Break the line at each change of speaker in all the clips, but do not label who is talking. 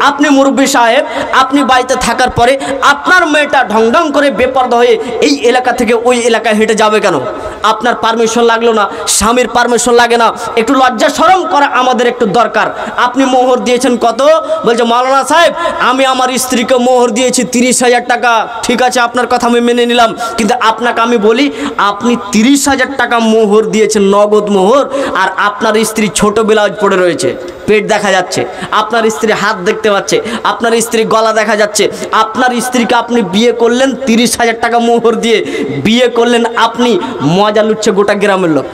আপনি মুরব্বী সাহেব, আপনি বাড়িতে থাকার পরে আপনার মেয়েটা ঢং ঢং করে বেপরদা হয়ে এই এলাকা থেকে ওই এলাকায় হেঁটে যাবে কেন? আপনার পারমিশন লাগলো না, স্বামীর পারমিশন লাগে না, একটু লজ্জা শরম করা আমাদের একটু দরকার। আপনি মোহর দিয়েছেন কত? বলছে মাওলানা সাহেব আমি আমার স্ত্রীকে মোহর দিয়েছি 30,000 টাকা। ঠিক আছে, আপনার কথা আমি মেনে নিলাম, কিন্তু আপনাকে আমি বলি আপনি 30,000 টাকা মোহর দিয়েছেন, নগদ মোহর, আর আপনার স্ত্রী ছোট ব্লাউজ পরে রয়েছে, পেট দেখা যাচ্ছে, আপনার স্ত্রী হাত দেখতে পাচ্ছে, আপনার স্ত্রী গলা দেখা যাচ্ছে, আপনার স্ত্রীকে আপনি বিয়ে করলেন 30,000 টাকা মোহর দিয়ে, বিয়ে করলেন আপনি, মজা লুটছে গোটা গ্রামের লোক।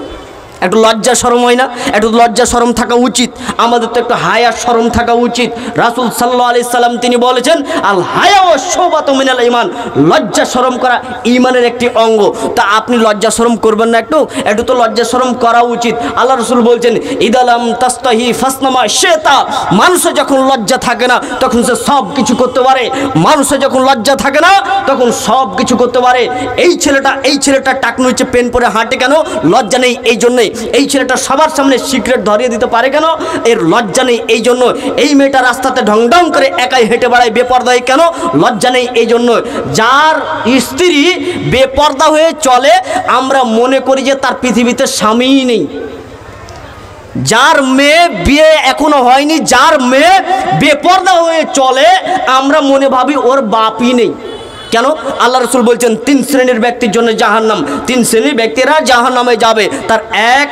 একটু লজ্জা শরম হয় না? একটু লজ্জা শরম থাকা উচিত আমাদের, তো একটু হায়া শরম থাকা উচিত। রাসূল সাল্লাল্লাহু আলাইহি সাল্লাম তিনি বলেছেন আল হায়া ওয়া শুবাতু মিনাল ঈমান, লজ্জা শরম করা ঈমানের একটি অঙ্গ। তা আপনি লজ্জা শরম করবেন না? একটু একটু তো লজ্জা শরম করা উচিত। আল্লাহ রাসূল বলছেন ইদালাম তাস্তাহি ফাসনামা শেতা, মানুষের যখন লজ্জা থাকে না তখন সে সব কিছু করতে পারে, মানুষের যখন লজ্জা থাকে না তখন সব কিছু করতে পারে। এই ছেলেটা টাকনু হচ্ছে পেন পরে হাঁটে কেন? লজ্জা নেই এই জন্যই। এই ছেলেটা সবার সামনে সিক্রেট ধরিয়ে দিতে পারে কেন? এর লজ্জা নেই এই জন্য। এই মেয়েটা রাস্তাতে ঢং ঢং করে একাই হেঁটে বেড়ায় বেপরদায় কেন? লজ্জা নেই এই জন্য। যার স্ত্রী বেপরদা হয়ে চলে আমরা মনে করি যে তার পৃথিবীতে স্বামীই নেই। যার মেয়ে বিয়ে এখনো হয়নি, যার মেয়ে বেপরদা হয়ে চলে আমরা মনে ভাবি ওর বাপই নেই। কেন? আল্লাহ রাসূল বলছেন 3 শ্রেণীর ব্যক্তির জন্য জাহান্নাম, 3 শ্রেণীর ব্যক্তিরা জাহান্নামে যাবে। তার এক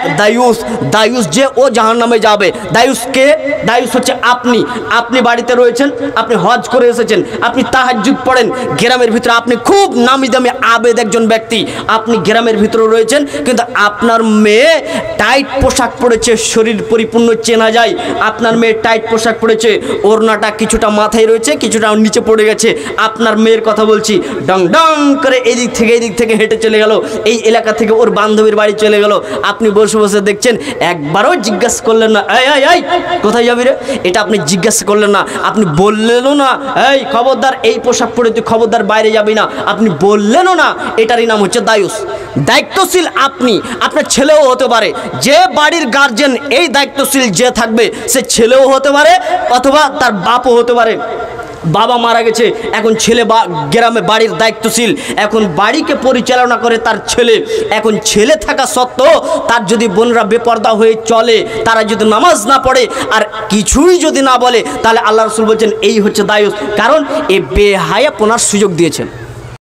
দায়ুস যে ও জাহান্নামে যাবে। দায়ুস কে? দায়ুস হচ্ছে আপনি বাড়িতে রয়েছেন, আপনি হজ করে এসেছেন, আপনি তাহাজ্জুদ পড়েন গ্রামের ভিতরে, আপনি খুব নামি দামি আবেদ একজন ব্যক্তি, আপনি গ্রামের ভিতরে রয়েছেন, কিন্তু আপনার মেয়ে টাইট পোশাক পরেছে, শরীর পরিপূর্ণ চেনা যায়, আপনার মেয়ে টাইট পোশাক পরেছে, ওড়নাটা কিছুটা মাথায় রয়েছে কিছুটা নিচে পড়ে গেছে। আপনার মেয়ের কথা বলছি, ডং ডং করে এদিক থেকে হেঁটে চলে গেল, এই এলাকা থেকে ওর বান্ধবীর বাড়ি চলে গেল। আপনি বসে বসে দেখছেন, একবারও জিজ্ঞাসা করলেন না এই কোথায় যাবি রে, এটা আপনি জিজ্ঞাসা করলেন না, আপনি বললেনও না এই খবরদার এই পোশাক পরে তুই খবরদার বাইরে যাবি না, আপনি বললেনও না। এটারই নাম হচ্ছে দায়ুস। দায়িত্বশীল আপনার ছেলেও হতে পারে, যে বাড়ির গার্জেন এই দায়িত্বশীল যে থাকবে সে ছেলেও হতে পারে অথবা তার বাপও হতে পারে। বাবা মারা গেছে, এখন ছেলে গ্রামে বাড়ির দায়িত্বশীল, এখন বাড়িকে পরিচালনা করে তার ছেলে। এখন ছেলে থাকা সত্ত্বেও তার যদি বোনরা বেপরদা হয়ে চলে, তারা যদি নামাজ না পড়ে আর কিছুই যদি না বলে, তাহলে আল্লাহ রাসূল বলছেন এই হচ্ছে দায়ুস, কারণ এ বেহায়াপনার সুযোগ দিয়েছেন।